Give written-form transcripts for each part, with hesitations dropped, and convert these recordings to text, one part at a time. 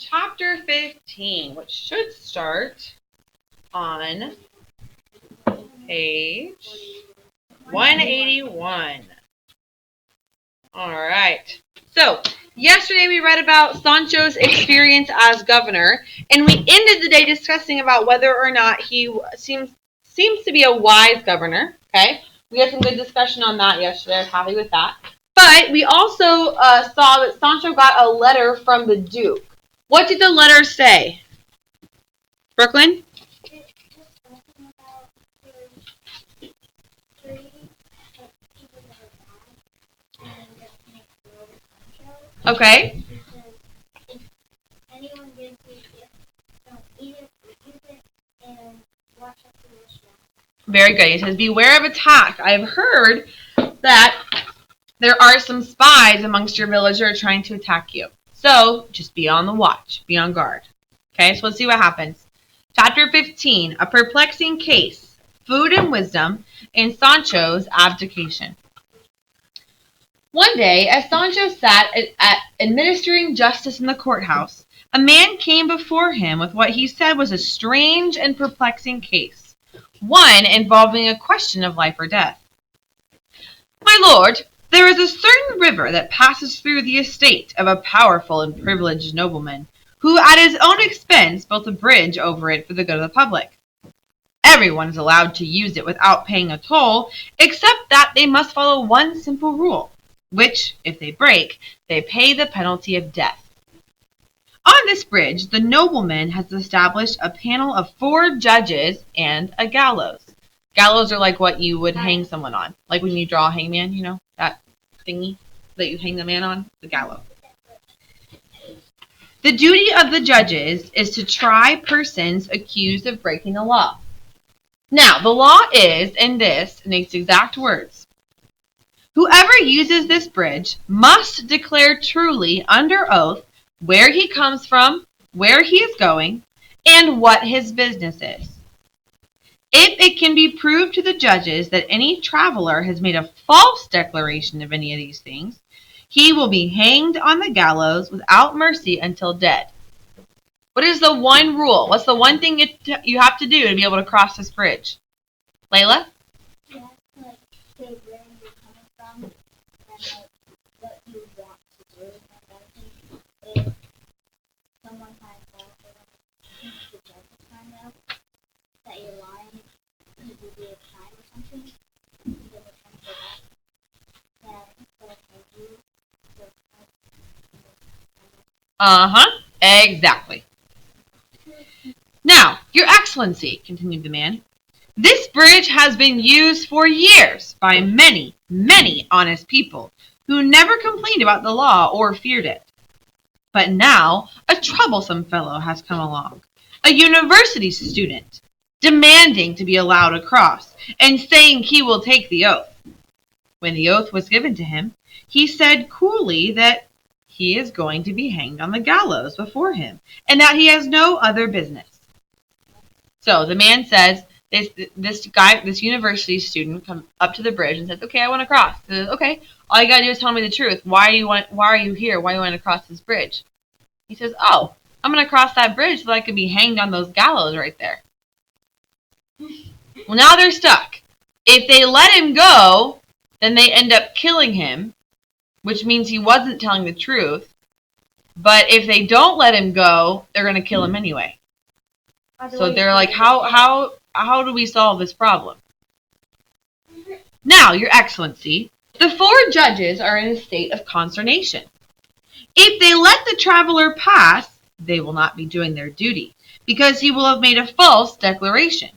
chapter 15, which should start on page 181. All right. So, yesterday we read about Sancho's experience as governor, and we ended the day discussing about whether or not he seems to be a wise governor. Okay? We had some good discussion on that yesterday. I was happy with that. But we also saw that Sancho got a letter from the Duke. What did the letter say? Brooklyn? Okay. Very good. He says, beware of attack. I've heard that there are some spies amongst your village that are trying to attack you. So, just be on the watch. Be on guard. Okay, so let's see what happens. Chapter 15, a perplexing case, food and wisdom, and Sancho's abdication. One day, as Sancho sat at administering justice in the courthouse, a man came before him with what he said was a strange and perplexing case, one involving a question of life or death. My lord, there is a certain river that passes through the estate of a powerful and privileged nobleman, who at his own expense built a bridge over it for the good of the public. Everyone is allowed to use it without paying a toll, except that they must follow one simple rule, which, if they break, they pay the penalty of death. On this bridge, the nobleman has established a panel of 4 judges and a gallows. Gallows are like what you would hang someone on. Like when you draw a hangman, you know, that thingy that you hang the man on, the gallows. The duty of the judges is to try persons accused of breaking the law. Now, the law is, in its exact words, whoever uses this bridge must declare truly under oath where he comes from, where he is going, and what his business is. If it can be proved to the judges that any traveler has made a false declaration of any of these things, he will be hanged on the gallows without mercy until dead. What is the one rule? What's the one thing you have to do to be able to cross this bridge? Layla? You have to say where you're coming from and what you want to do. And if someone finds out, if the judges find out that you're lying, it will be a crime or something. Then they're trying to go back. Then they'll tell you. Exactly. Now, Your Excellency, continued the man, this bridge has been used for years by many, many honest people who never complained about the law or feared it. But now a troublesome fellow has come along, a university student, demanding to be allowed across and saying he will take the oath. When the oath was given to him, he said coolly that he is going to be hanged on the gallows before him, and that he has no other business. So the man says, this university student comes up to the bridge and says, okay, I want to cross. He says, okay, all you got to do is tell me the truth. Why are you here? Why do you want to cross this bridge? He says, oh, I'm going to cross that bridge so that I can be hanged on those gallows right there. Well, now they're stuck. If they let him go, then they end up killing him, which means he wasn't telling the truth. But if they don't let him go, they're going to kill him anyway. So they're like, how do we solve this problem? Now, Your Excellency, the 4 judges are in a state of consternation. If they let the traveler pass, they will not be doing their duty, because he will have made a false declaration.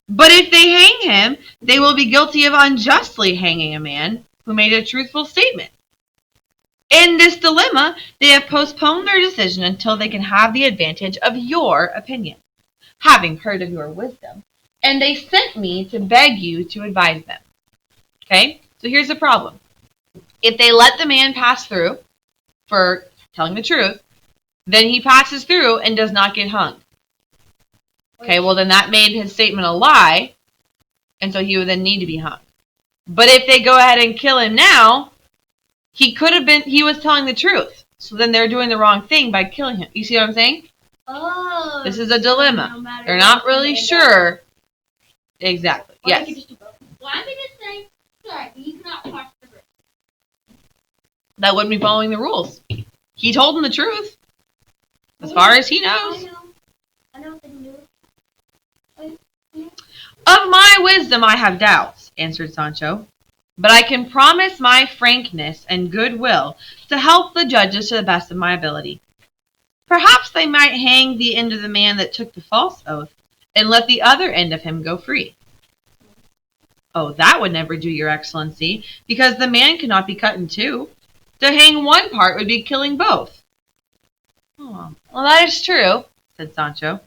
But if they hang him, they will be guilty of unjustly hanging a man who made a truthful statement. In this dilemma, they have postponed their decision until they can have the advantage of your opinion, having heard of your wisdom, and they sent me to beg you to advise them. Okay, so here's the problem. If they let the man pass through for telling the truth, then he passes through and does not get hung. Okay, well then that made his statement a lie, and so he would then need to be hung. But if they go ahead and kill him now, he was telling the truth. So then they're doing the wrong thing by killing him. You see what I'm saying? Oh. This is a dilemma. No matter They're what, not really they sure. Exactly. Or they Yes. could just do both. Well, I'm gonna say, sorry, but you cannot cross the river. That wouldn't be following the rules. He told them the truth. As far as he knows. I know what they can do. Of my wisdom I have doubts, answered Sancho. But I can promise my frankness and goodwill to help the judges to the best of my ability. Perhaps they might hang the end of the man that took the false oath, and let the other end of him go free. Oh, that would never do, your excellency, because the man cannot be cut in two. To hang one part would be killing both. Oh, well, that is true, said Sancho.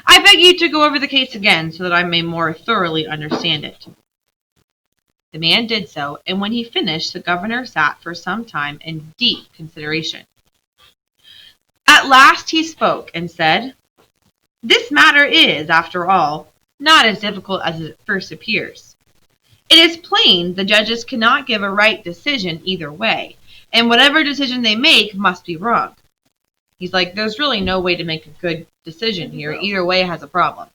I beg you to go over the case again so that I may more thoroughly understand it. The man did so, and when he finished, the governor sat for some time in deep consideration. At last he spoke and said, "This matter is, after all, not as difficult as it first appears. It is plain the judges cannot give a right decision either way, and whatever decision they make must be wrong." He's like, there's really no way to make a good decision here. Either way has a problem.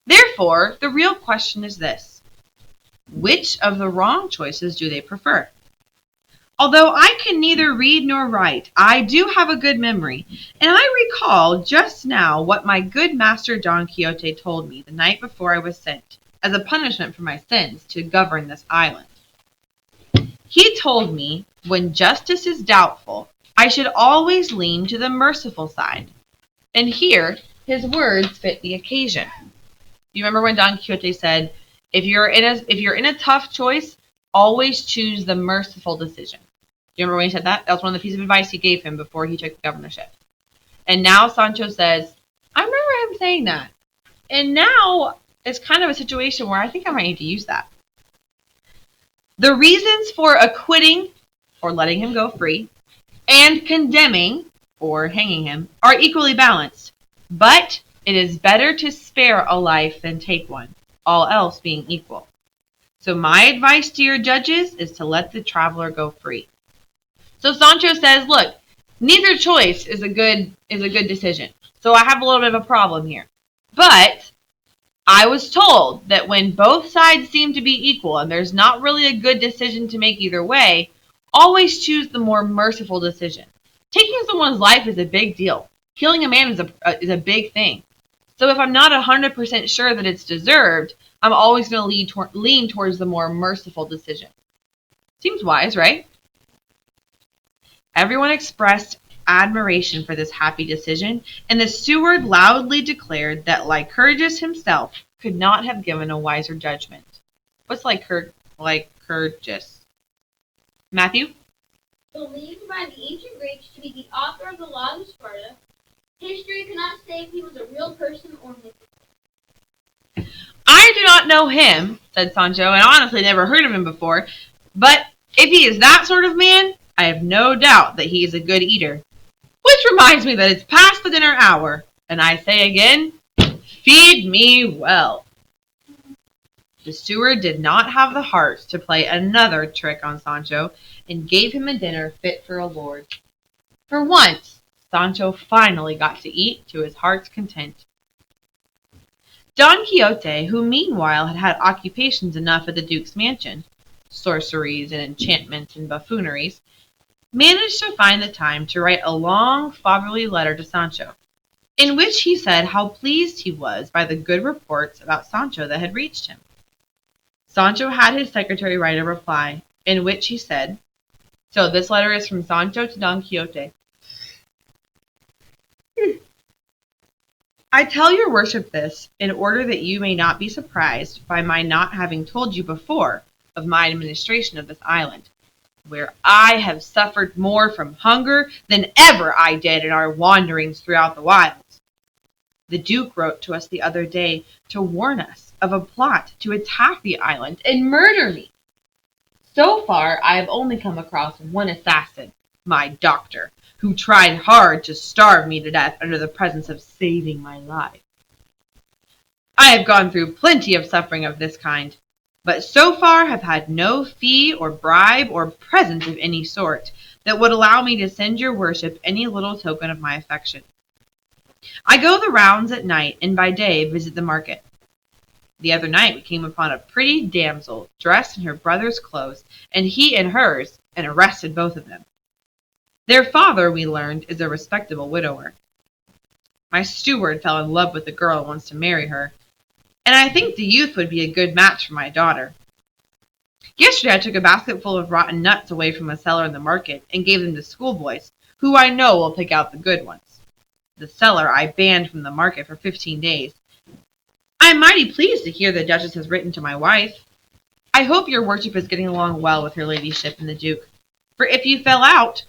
Therefore, the real question is this. Which of the wrong choices do they prefer? Although I can neither read nor write, I do have a good memory, and I recall just now what my good master Don Quixote told me the night before I was sent, as a punishment for my sins, to govern this island. He told me, when justice is doubtful, I should always lean to the merciful side. And here, his words fit the occasion. You remember when Don Quixote said, if you're in a tough choice, always choose the merciful decision. Do you remember when he said that? That was one of the pieces of advice he gave him before he took the governorship. And now Sancho says, I remember him saying that. And now it's kind of a situation where I think I might need to use that. The reasons for acquitting, or letting him go free, and condemning, or hanging him, are equally balanced. But it is better to spare a life than take one, all else being equal. So my advice to your judges is to let the traveler go free. So Sancho says, look, neither choice is a good decision. So I have a little bit of a problem here. But I was told that when both sides seem to be equal and there's not really a good decision to make either way, always choose the more merciful decision. Taking someone's life is a big deal. Killing a man is a big thing. So if I'm not 100% sure that it's deserved, I'm always going to lean towards the more merciful decision. Seems wise, right? Everyone expressed admiration for this happy decision, and the steward loudly declared that Lycurgus himself could not have given a wiser judgment. What's Lycurgus? Matthew? Believed by the ancient Greeks to be the author of the laws of Sparta, history cannot say if he was a real person or mythical. I do not know him, said Sancho, and honestly never heard of him before, but if he is that sort of man, I have no doubt that he is a good eater. Which reminds me that it's past the dinner hour, and I say again, feed me well. The steward did not have the heart to play another trick on Sancho, and gave him a dinner fit for a lord. For once, Sancho finally got to eat to his heart's content. Don Quixote, who meanwhile had had occupations enough at the Duke's mansion, sorceries and enchantments and buffooneries, managed to find the time to write a long fatherly letter to Sancho, in which he said how pleased he was by the good reports about Sancho that had reached him. Sancho had his secretary write a reply, in which he said, so this letter is from Sancho to Don Quixote. I tell your worship this in order that you may not be surprised by my not having told you before of my administration of this island, where I have suffered more from hunger than ever I did in our wanderings throughout the wilds. The Duke wrote to us the other day to warn us of a plot to attack the island and murder me. So far, I have only come across one assassin, my doctor, who tried hard to starve me to death under the presence of saving my life. I have gone through plenty of suffering of this kind, but so far have had no fee or bribe or present of any sort that would allow me to send your worship any little token of my affection. I go the rounds at night, and by day visit the market. The other night we came upon a pretty damsel dressed in her brother's clothes, and he in hers, and arrested both of them. Their father, we learned, is a respectable widower. My steward fell in love with the girl and wants to marry her, and I think the youth would be a good match for my daughter. Yesterday I took a basket full of rotten nuts away from a seller in the market and gave them to schoolboys, who I know will pick out the good ones. The seller I banned from the market for 15 days. I am mighty pleased to hear the Duchess has written to my wife. I hope your worship is getting along well with her ladyship and the Duke. For if you fell out,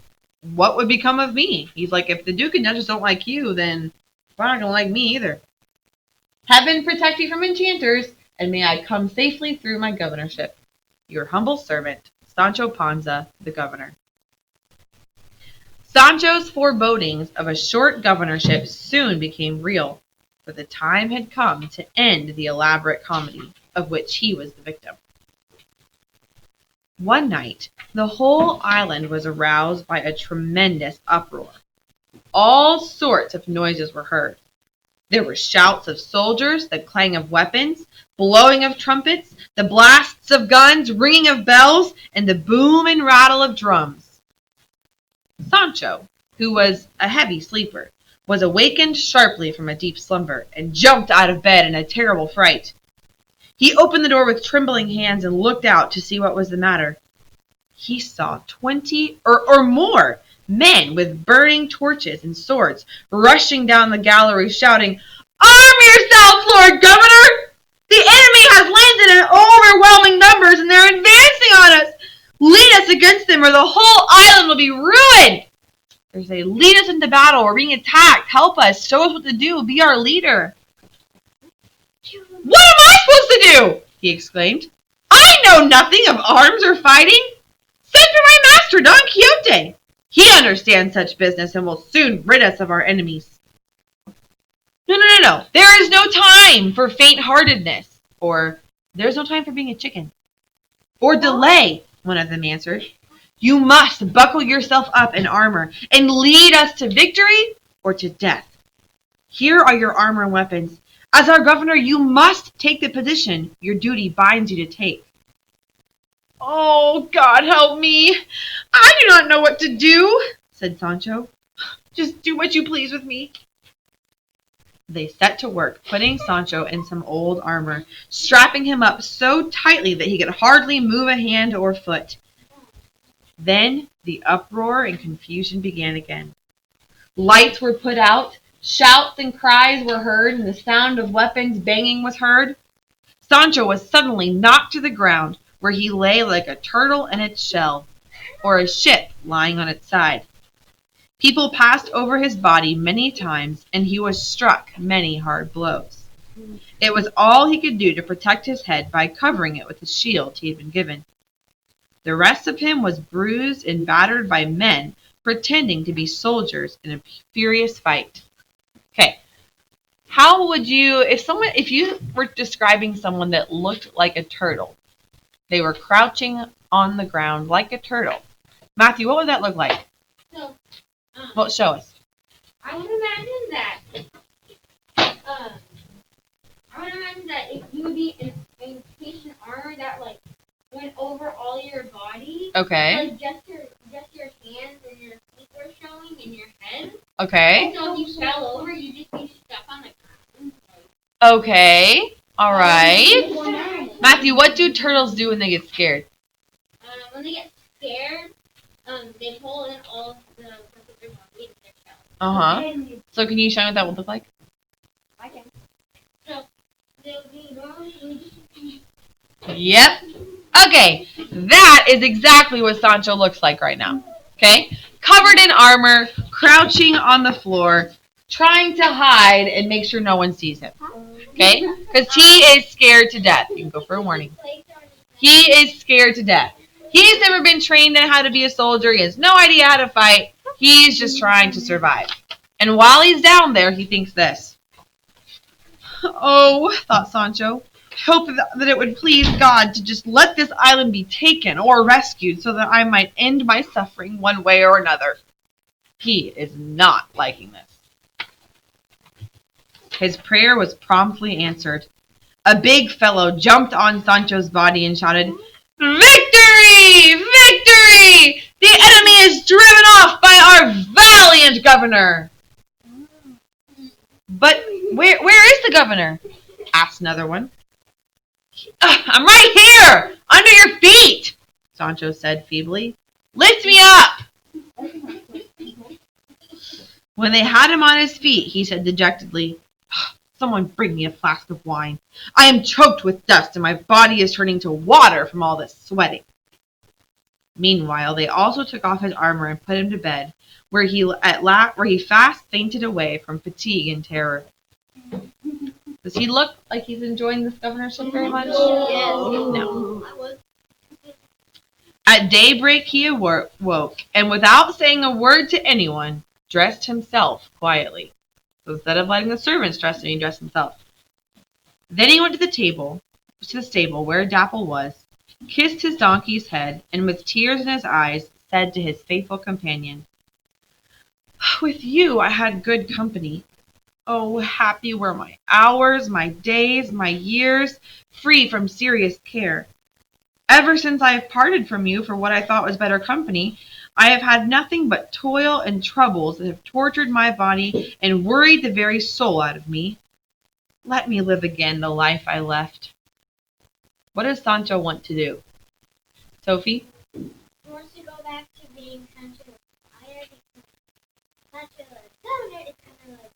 what would become of me? He's like, if the Duke and Duchess don't like you, then they're not going to like me either. Heaven protect you from enchanters, and may I come safely through my governorship. Your humble servant, Sancho Panza, the governor. Sancho's forebodings of a short governorship soon became real, for the time had come to end the elaborate comedy of which he was the victim. One night, the whole island was aroused by a tremendous uproar. All sorts of noises were heard. There were shouts of soldiers, the clang of weapons, blowing of trumpets, the blasts of guns, ringing of bells, and the boom and rattle of drums. Sancho, who was a heavy sleeper, was awakened sharply from a deep slumber and jumped out of bed in a terrible fright. He opened the door with trembling hands and looked out to see what was the matter. He saw 20 or more men with burning torches and swords rushing down the gallery shouting, "Arm yourself, Lord Governor! The enemy has landed in overwhelming numbers and they're advancing on us! Lead us against them or the whole island will be ruined! They say, lead us into battle, we're being attacked, help us, show us what to do, be our leader." "What am I supposed to do?" he exclaimed. "I know nothing of arms or fighting. Send for my master, Don Quixote. He understands such business and will soon rid us of our enemies." No. There is no time for faint-heartedness. Or, there's no time for being a chicken. Or delay, one of them answered. You must buckle yourself up in armor and lead us to victory or to death. Here are your armor and weapons. As our governor, you must take the position your duty binds you to take. "Oh, God help me. I do not know what to do," said Sancho. "Just do what you please with me." They set to work, putting Sancho in some old armor, strapping him up so tightly that he could hardly move a hand or foot. Then the uproar and confusion began again. Lights were put out, shouts and cries were heard, and the sound of weapons banging was heard. Sancho was suddenly knocked to the ground, where he lay like a turtle in its shell, or a ship lying on its side. People passed over his body many times, and he was struck many hard blows. It was all he could do to protect his head by covering it with the shield he had been given. The rest of him was bruised and battered by men pretending to be soldiers in a furious fight. Okay, how would you, if you were describing someone that looked like a turtle, they were crouching on the ground like a turtle. Matthew, what would that look like? So, Well, show us. I would imagine that. If you would be in patient armor that went over all your body. Okay. Like just your hands and your feet were showing and your head. Okay. So if you fell over, you'd just be stuck on the ground. Okay. All right. Matthew, what do turtles do when they get scared? When they get scared, they pull in all the parts of their body in their shell. Uh-huh. So can you show me what that would look like? I can. So they would be normally. Yep. Okay. That is exactly what Sancho looks like right now. Okay? Covered in armor, crouching on the floor, trying to hide and make sure no one sees him. Okay? Because he is scared to death. You can go for a warning. He is scared to death. He's never been trained in how to be a soldier. He has no idea how to fight. He's just trying to survive. And while he's down there, he thinks this. "Oh," thought Sancho, hope that it would please God to just let this island be taken or rescued so that I might end my suffering one way or another. He is not liking this. His prayer was promptly answered. A big fellow jumped on Sancho's body and shouted, "Victory! Victory! The enemy is driven off by our valiant governor!" "But where is the governor?" asked another one. "I'm right here, under your feet," Sancho said feebly. "Lift me up." When they had him on his feet, he said dejectedly, "Someone bring me a flask of wine. I am choked with dust and my body is turning to water from all this sweating." Meanwhile, they also took off his armor and put him to bed, where he fast fainted away from fatigue and terror. Does he look like he's enjoying this governorship very much? Yes. No. At daybreak he awoke, and without saying a word to anyone, dressed himself quietly. So instead of letting the servants dress him, he dressed himself. Then he went to the stable where Dapple was, kissed his donkey's head, and with tears in his eyes, said to his faithful companion, "With you I had good company. Oh, happy were my hours, my days, my years, free from serious care. Ever since I have parted from you for what I thought was better company, I have had nothing but toil and troubles that have tortured my body and worried the very soul out of me. Let me live again the life I left." What does Sancho want to do? Sophie? He wants to go back to being Sancho the Squire because Sancho the Governor is kind of like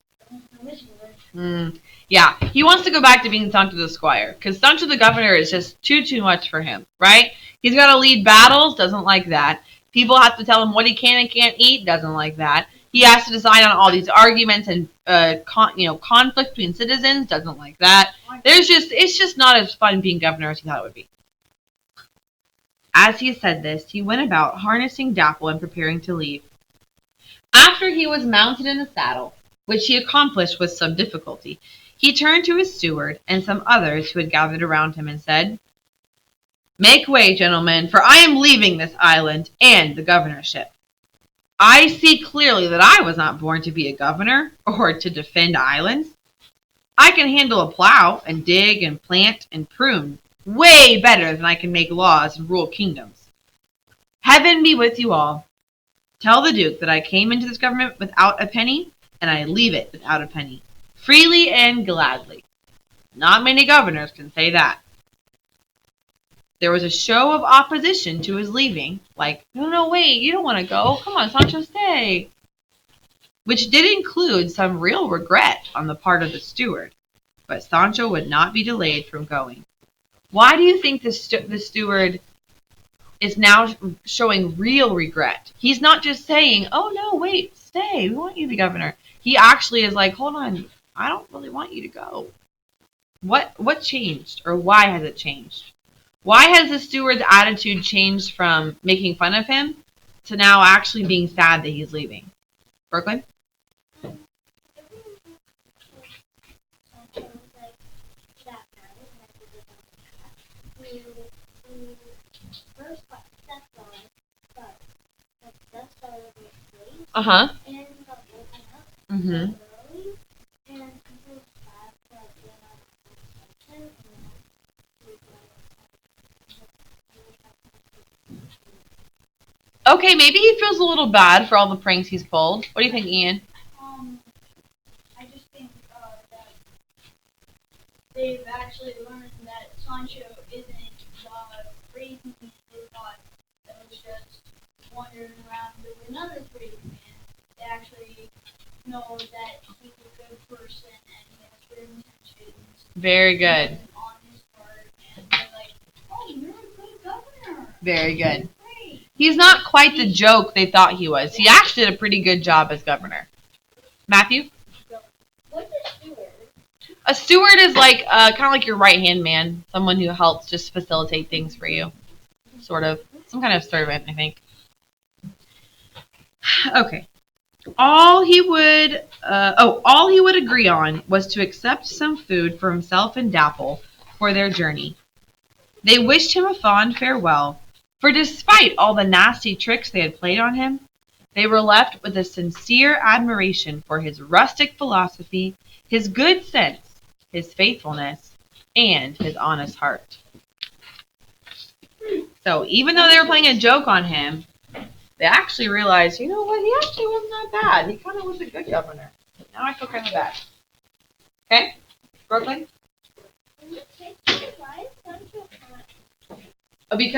Yeah, he wants to go back to being Sancho the Squire because Sancho the Governor is just too much for him, right? He's got to lead battles, doesn't like that. People have to tell him what he can and can't eat, doesn't like that. He has to decide on all these arguments and conflict between citizens, doesn't like that. It's just not as fun being governor as he thought it would be. As he said this, he went about harnessing Dapple and preparing to leave. After he was mounted in the saddle, which he accomplished with some difficulty, he turned to his steward and some others who had gathered around him and said, "Make way, gentlemen, for I am leaving this island and the governorship. I see clearly that I was not born to be a governor or to defend islands. I can handle a plow and dig and plant and prune way better than I can make laws and rule kingdoms. Heaven be with you all. Tell the Duke that I came into this government without a penny, and I leave it without a penny, freely and gladly. Not many governors can say that." There was a show of opposition to his leaving, like, "No, wait, you don't want to go. Come on, Sancho, stay." Which did include some real regret on the part of the steward, but Sancho would not be delayed from going. Why do you think the steward is now showing real regret? He's not just saying, "Oh, no, wait, stay. We want you to be governor." He actually is like, "Hold on, I don't really want you to go." What changed, or why has it changed? Why has the steward's attitude changed from making fun of him to now actually being sad that he's leaving? Brooklyn? Uh-huh. Mm-hmm. Okay, maybe he feels a little bad for all the pranks he's pulled. What do you think, Ian? I just think that they've actually learned that Sancho isn't crazy. They thought that was just wandering around doing other crazy things. They actually know that he's a good person and he has good intentions. Very good. On his part, and they're like, "Oh, you're a good governor." Very good. He's not quite the joke they thought he was. He actually did a pretty good job as governor. Matthew? What's a steward? A steward is like kind of like your right-hand man, someone who helps just facilitate things for you. Sort of. Some kind of servant, I think. Okay. All he would agree on was to accept some food for himself and Dapple for their journey. They wished him a fond farewell, for despite all the nasty tricks they had played on him, they were left with a sincere admiration for his rustic philosophy, his good sense, his faithfulness, and his honest heart. So even though they were playing a joke on him, they actually realized, you know what, he actually wasn't that bad. He kind of was a good governor. Now I feel kind of bad. Okay? Brooklyn? Why is Sancho hot? Because